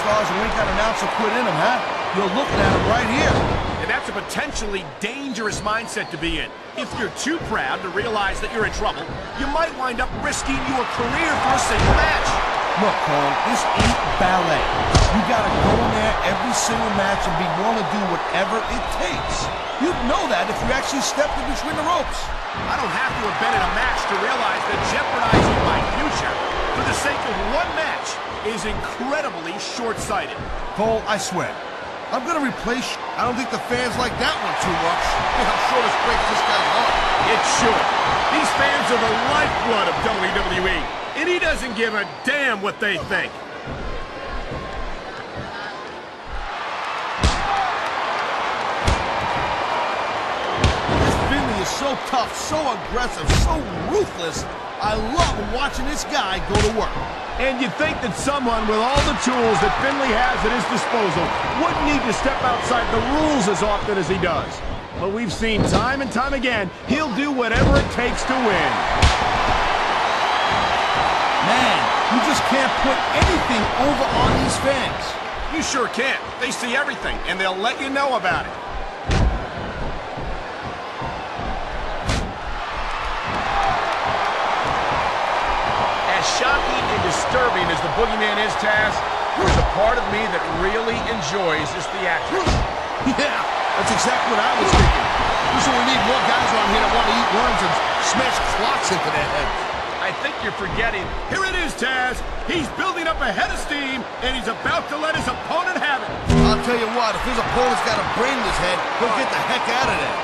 superstars who ain't got an ounce of quit in them, huh? You're looking at them right here. And that's a potentially dangerous mindset to be in. If you're too proud to realize that you're in trouble, you might wind up risking your career for a single match. Look, Cole, this ain't ballet. You gotta go in there every single match and be willing to do whatever it takes. You'd know that if you actually stepped in between the ropes. I don't have to have been in a match to realize that jeopardizing my future for the sake of one match is incredibly short-sighted. Cole, I swear, I'm gonna replace you. I don't think the fans like that one too much. I'm sure this breaks this guy's heart. It should. These fans are the lifeblood of WWE, and he doesn't give a damn what they think. This Finlay is so tough, so aggressive, so ruthless. I love watching this guy go to work. And you'd think that someone with all the tools that Finlay has at his disposal wouldn't need to step outside the rules as often as he does. But we've seen time and time again, he'll do whatever it takes to win. Man, you just can't put anything over on these fans. You sure can't. They see everything, and they'll let you know about it. As shocking and disturbing as the Boogeyman is, Taz, there's a part of me that really enjoys this theatrics. Yeah, that's exactly what I was thinking. So we need more guys around here that want to eat worms and smash clocks into their heads. I think you're forgetting. Here it is, Taz. He's building up a head of steam, and he's about to let his opponent have it. I'll tell you what, if his opponent's got a brain in his head, he'll get the heck out of there.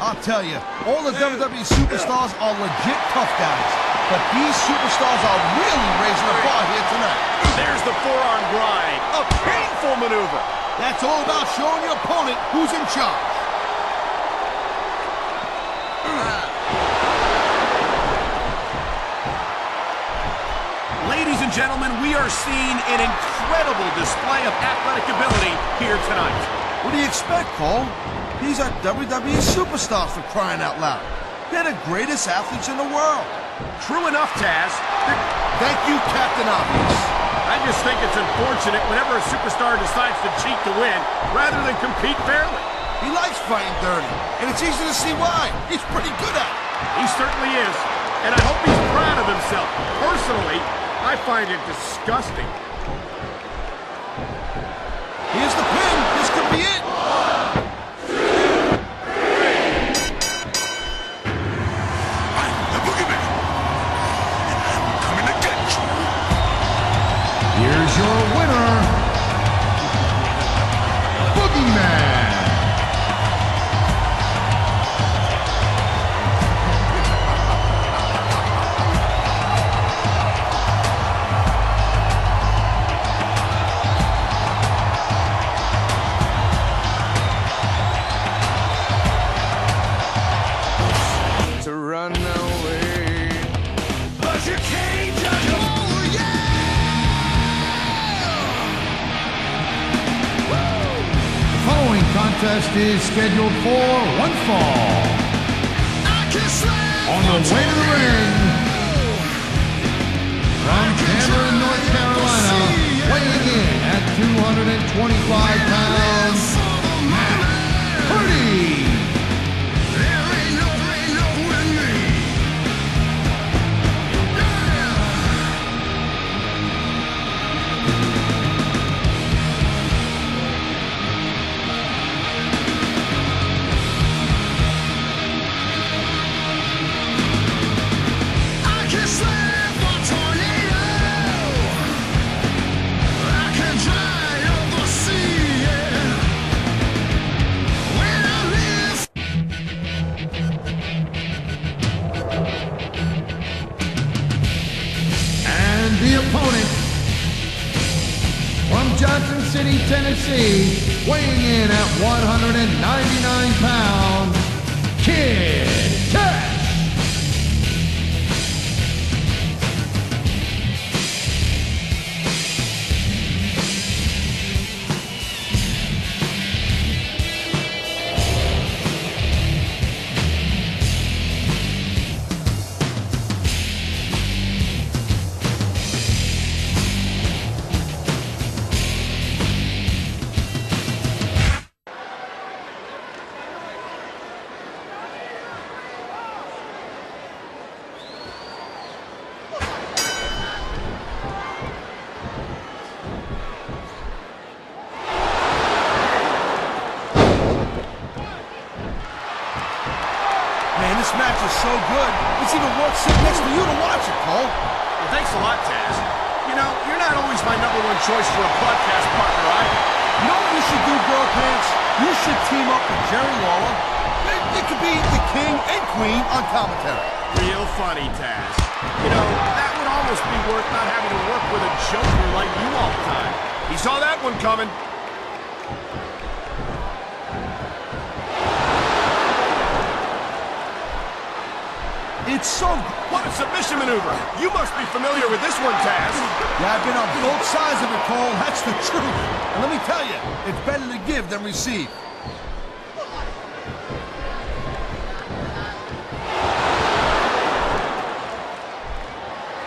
I'll tell you, all the WWE superstars are legit tough guys, but these superstars are really raising the bar here tonight. There's the forearm grind, a painful maneuver. That's all about showing your opponent who's in charge. Ladies and gentlemen, we are seeing an incredible display of athletic ability here tonight. What do you expect, Cole? These are WWE superstars, for crying out loud. They're the greatest athletes in the world. True enough, Taz. Thank you, Captain Obvious. I just think it's unfortunate whenever a superstar decides to cheat to win rather than compete fairly. He likes fighting dirty, and it's easy to see why. He's pretty good at it. He certainly is, and I hope he's proud of himself. Personally, I find it disgusting. Here's the pin. This could be it. Here's your winner, Boogeyman. To run away, but you can't judge them. Following contest is scheduled for one fall. On the way to the ring, from Cameron, North Carolina, weighing in at 225 pounds, Matt Purdy. The opponent from Johnson City, Tennessee, weighing in at 199 pounds, Kash. is so good, it's even worth sitting next to you to watch it, Cole. Well, thanks a lot, Taz. You know, you're not always my #1 choice for a podcast partner, either. You know what you should do, Girl Pants? You should team up with Jerry Lawler. It could be the king and queen on commentary. Real funny, Taz. You know, that would almost be worth not having to work with a joker like you all the time. He saw that one coming. It's so... What a submission maneuver. You must be familiar with this one, Taz. Yeah, I've been on both sides of it, Cole. That's the truth. And let me tell you, it's better to give than receive.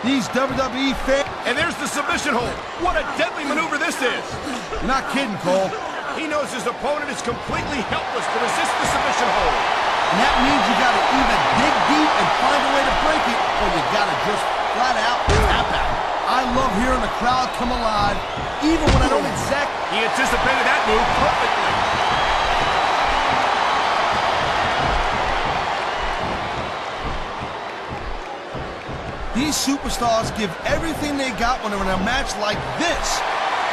These WWE fans... And there's the submission hold. What a deadly maneuver this is. You're not kidding, Cole. He knows his opponent is completely helpless to resist the submission hold. And that means you gotta either dig deep and find a way to break it, or you gotta just flat out tap out. I love hearing the crowd come alive, even when I don't exactly... He anticipated that move perfectly. These superstars give everything they got when they're in a match like this.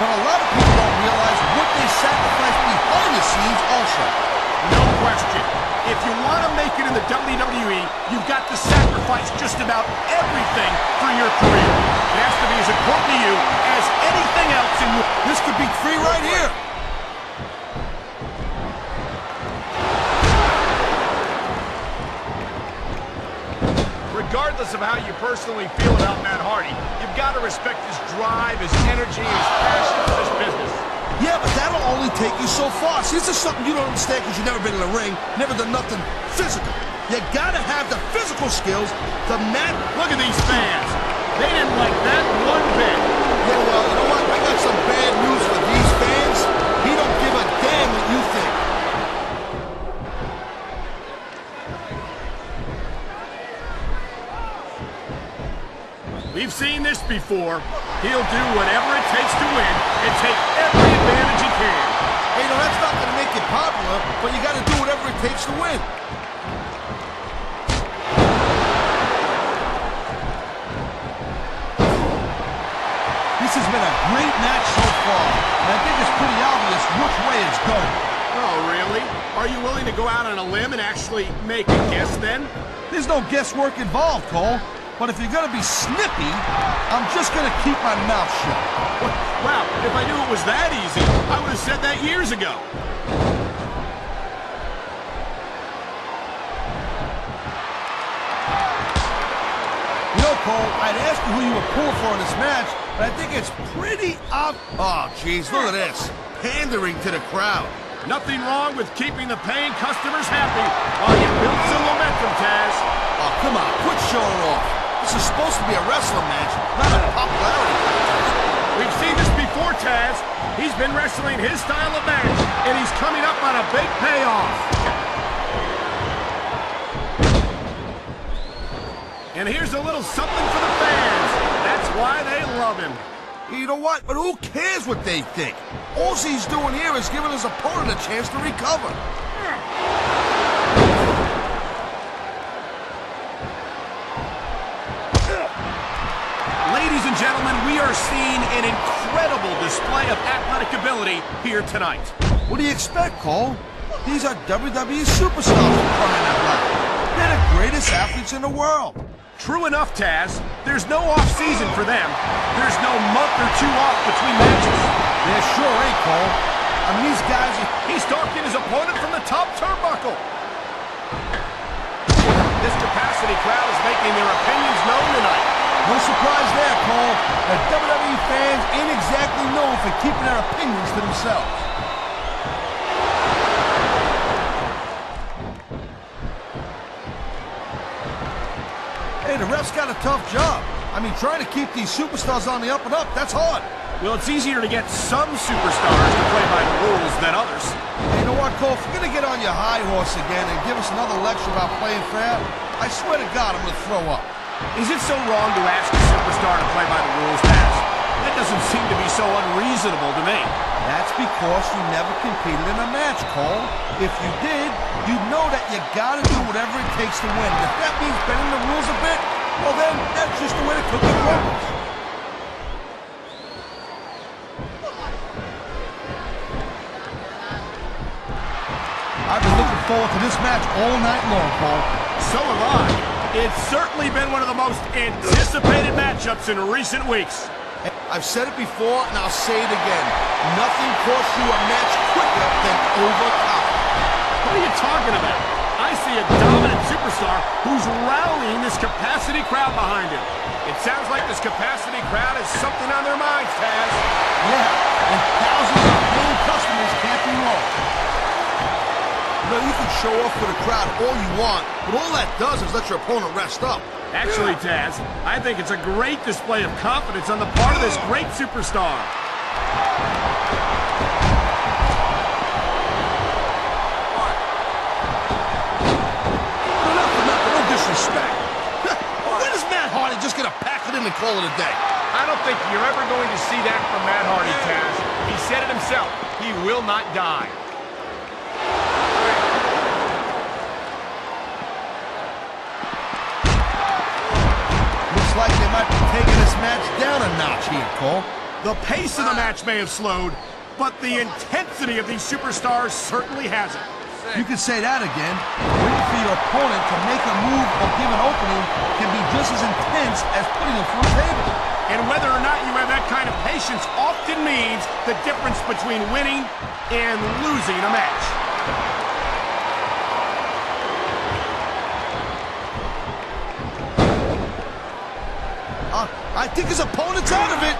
But a lot of people don't realize what they sacrifice behind the scenes also. No question. If you want to make it in the WWE, you've got to sacrifice just about everything for your career. It has to be as important to you as anything else in your... This could be free right here. Regardless of how you personally feel about Matt Hardy, you've got to respect his drive, his energy, his passion for this business. Yeah, but that'll only take you so far. See, this is something you don't understand because you've never been in a ring, never done nothing physical. You gotta have the physical skills to match. Look at these fans. They didn't like that one bit. Yeah, well, you know what? I got some bad news for these fans. He don't give a damn what you think. We've seen this before. He'll do whatever it takes to win and take every advantage he can. Hey, no, that's not gonna make you popular, but you gotta do whatever it takes to win. This has been a great match so far, and I think it's pretty obvious which way it's going. Oh, really? Are you willing to go out on a limb and actually make a guess then? There's no guesswork involved, Cole. But if you're gonna be snippy, I'm just gonna keep my mouth shut. Wow, if I knew it was that easy, I would have said that years ago. You know, Cole, I'd ask you who you would pull for in this match, but I think it's pretty Oh, jeez, look at this. Pandering to the crowd. Nothing wrong with keeping the paying customers happy while you build some momentum, Taz. Oh, come on, quit showing off. This is supposed to be a wrestling match, not a popularity contest. We've seen this before, Taz. He's been wrestling his style of match, and he's coming up on a big payoff. And here's a little something for the fans. That's why they love him. You know what? But who cares what they think? All he's doing here is giving his opponent a chance to recover. Ladies and gentlemen, we are seeing an incredible display of athletic ability here tonight. What do you expect, Cole? These are WWE superstars for crying out loud. They're the greatest athletes in the world. True enough, Taz. There's no off-season for them. There's no month or two off between matches. There sure ain't, Cole. I mean, these guys are... He's stalking his opponent from the top turnbuckle. This capacity crowd is making their opinions known tonight. No surprise there, Cole. The WWE fans ain't exactly known for keeping their opinions to themselves. Hey, the ref's got a tough job. I mean, trying to keep these superstars on the up and up, that's hard. Well, it's easier to get some superstars to play by the rules than others. Hey, you know what, Cole? If you're going to get on your high horse again and give us another lecture about playing fair, I swear to God, I'm going to throw up. Is it so wrong to ask a superstar to play by the rules, Taz? That doesn't seem to be so unreasonable. reasonable to me. That's because you never competed in a match, Cole. If you did, you'd know that you gotta do whatever it takes to win. And if that means bending the rules a bit, well then, that's just the way the cookie crumbles. I've been looking forward to this match all night long, Cole. So have I. It's certainly been one of the most anticipated matchups in recent weeks. I've said it before, and I'll say it again. Nothing costs you a match quicker than overconfidence. What are you talking about? I see a dominant superstar who's rallying this capacity crowd behind him. It sounds like this capacity crowd has something on their minds, Taz. Yeah, and thousands of paying customers can't be wrong. You know, you can show off for the crowd all you want, but all that does is let your opponent rest up. Actually, Taz, I think it's a great display of confidence on the part of this great superstar. No disrespect. When is Matt Hardy just gonna pack it in and call it a day? I don't think you're ever going to see that from Matt Hardy, Taz. He said it himself. He will not die. Like they might be taking this match down a notch here, Cole. The pace of the match may have slowed, but the intensity of these superstars certainly hasn't. You could say that again. Waiting for your opponent to make a move or give an opening can be just as intense as putting them through a table. And whether or not you have that kind of patience often means the difference between winning and losing a match. I think his opponent's out of it.